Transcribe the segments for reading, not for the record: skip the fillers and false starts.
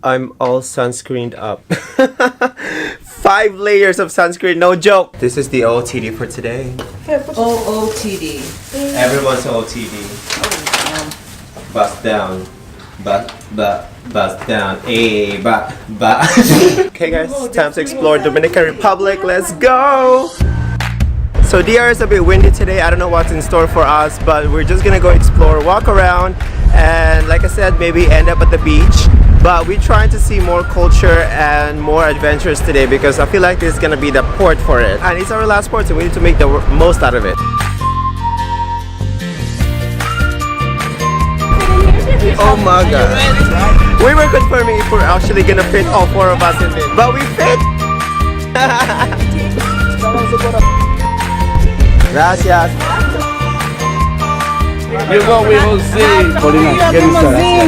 I'm all sunscreened up. 5 layers of sunscreen, no joke. This is the OOTD for today. OOTD. Everyone's OOTD. Bust down. Bust down. Okay guys, it's time to explore Dominican Republic. Let's go! So DR is a bit windy today. I don't know what's in store for us, but we're just gonna go explore, walk around, and like I said, maybe end up at the beach. But we're trying to see more culture and more adventures today because I feel like this is gonna be the port for it. And it's our last port, so we need to make the most out of it. Oh my god. We were confirming if we're actually gonna fit all 4 of us in it. But we fit! Gracias.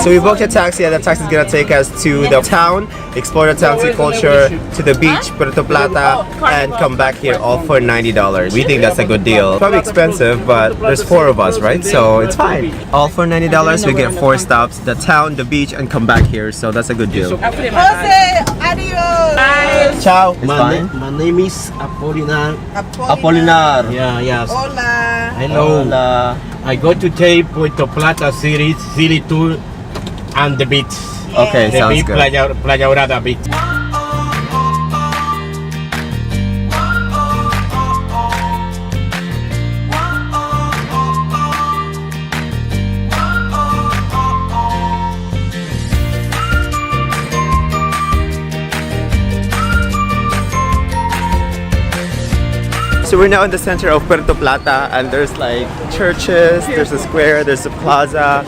So we booked a taxi and the taxi is gonna take us to the town, explore the town, see culture, to the beach, Puerto Plata, and come back here all for $90. We think that's a good deal. Probably expensive, but there's 4 of us, right? So it's fine. All for $90, we get 4 stops, the town, the beach, and come back here. So that's a good deal. Jose, adios. Bye. Ciao. My name is Apolinar. Apolinar. Yeah, yes. Hola. Hello. Hola. I go to take Puerto Plata city tour and the beach. Okay, The sounds beach, good. Playa Dorada beach. So we're now in the center of Puerto Plata and there's like churches, there's a square, there's a plaza,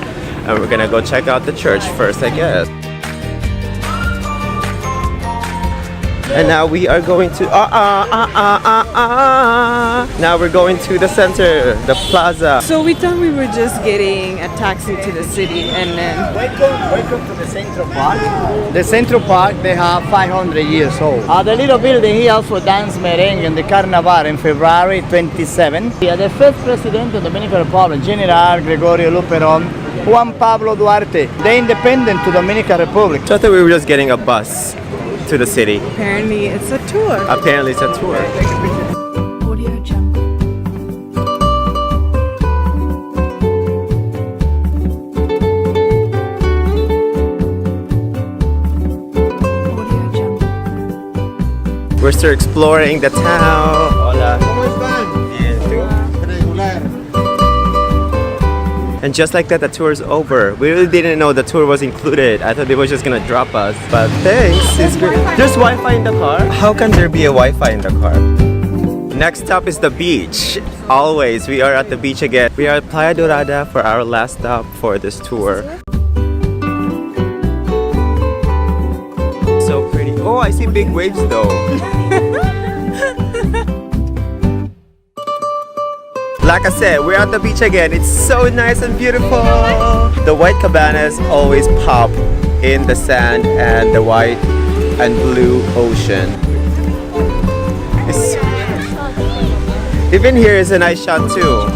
and we're gonna go check out the church first, I guess. And now we are going to now we're going to the center, the plaza. So we thought we were just getting a taxi to the city and then... Welcome to the Central Park. The Central Park, they have 500 years old. The little building here also dance merengue in the Carnival in February 27. The first president of the Dominican Republic, General Gregorio Luperon, Juan Pablo Duarte, the independent to Dominican Republic. So I thought we were just getting a bus to the city. Apparently it's a tour. Apparently it's a tour. We're still exploring the town. Hola. And just like that, the tour is over. We really didn't know the tour was included. I thought they were just gonna drop us. But thanks, it's great. There's Wi-Fi in the car? How can there be a Wi-Fi in the car? Next stop is the beach. Always, we are at the beach again. We are at Playa Dorada for our last stop for this tour. So pretty. Oh, I see big waves though. Like I said, we're at the beach again. It's so nice and beautiful. The white cabanas always pop in the sand and the white and blue ocean. Even here is a nice shot too.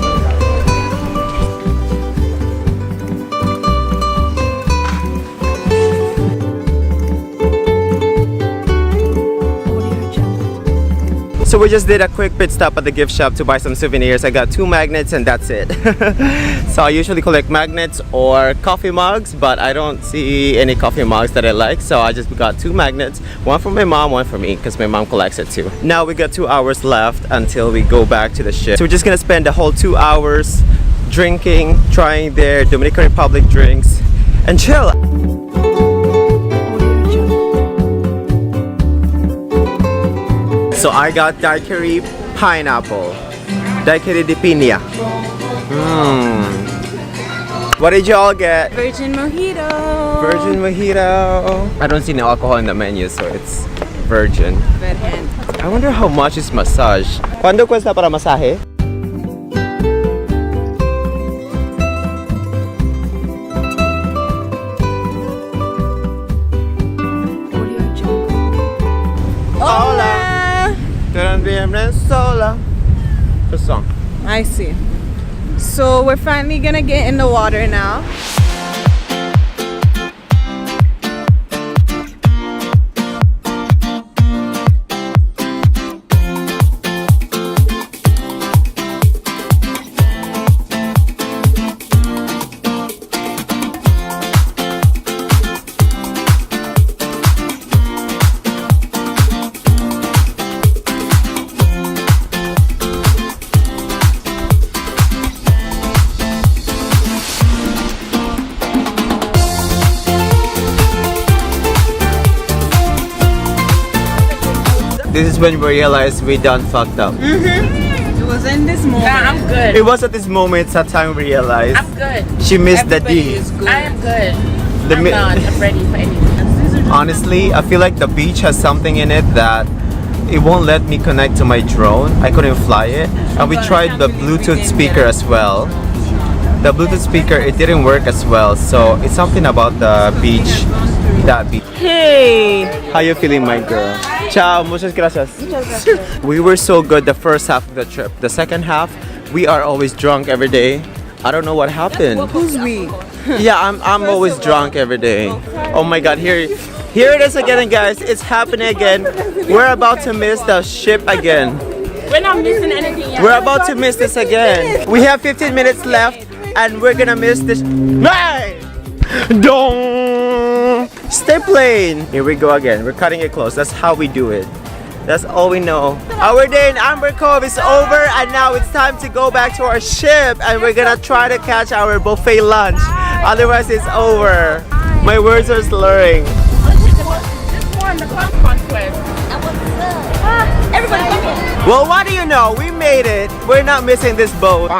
So we just did a quick pit stop at the gift shop to buy some souvenirs. I got 2 magnets and that's it. So I usually collect magnets or coffee mugs, but I don't see any coffee mugs that I like. So I just got 2 magnets, one for my mom, one for me, because my mom collects it too. Now we got 2 hours left until we go back to the ship. So we're just gonna spend the whole 2 hours drinking, trying their Dominican Republic drinks, and chill. So I got daiquiri pineapple, daiquiri de piña. What did y'all get? Virgin mojito. Virgin mojito. I don't see no alcohol in the menu, so it's virgin. Virgin. I wonder how much is massage. ¿Cuánto cuesta para masaje? Good song. I see. So we're finally gonna get in the water now. this is when we realized we done fucked up. It was in this moment. Yeah, I'm good. It was at this moment that time we realized I'm good. she missed the Everybody D. is good. I am good. The I'm mi- not. I'm ready for anything. Honestly, I feel like the beach has something in it that it won't let me connect to my drone. I couldn't fly it. And we tried the Bluetooth speaker as well. The Bluetooth speaker, it didn't work as well. So it's something about the beach. That beach. Hey! How you feeling, my girl? Ciao, muchas gracias. We were so good the first half of the trip. The second half, we are always drunk every day. I don't know what happened. Who's we? Yeah, I'm always drunk every day. Oh my god, here it is again, guys. It's happening again. We're about to miss the ship again. We're not missing anything yet. We're about to miss this again. We have 15 minutes left and we're gonna miss this. Hey! Don't stay playing. Here we go again. We're cutting it close. That's how we do it. That's all we know. Our day in Amber Cove is over and now it's time to go back to our ship and we're gonna try to catch our buffet lunch. Otherwise it's over. My words are slurring. Just won the Carnival Conquest. Everybody come here. Well, what do you know? We made it. We're not missing this boat.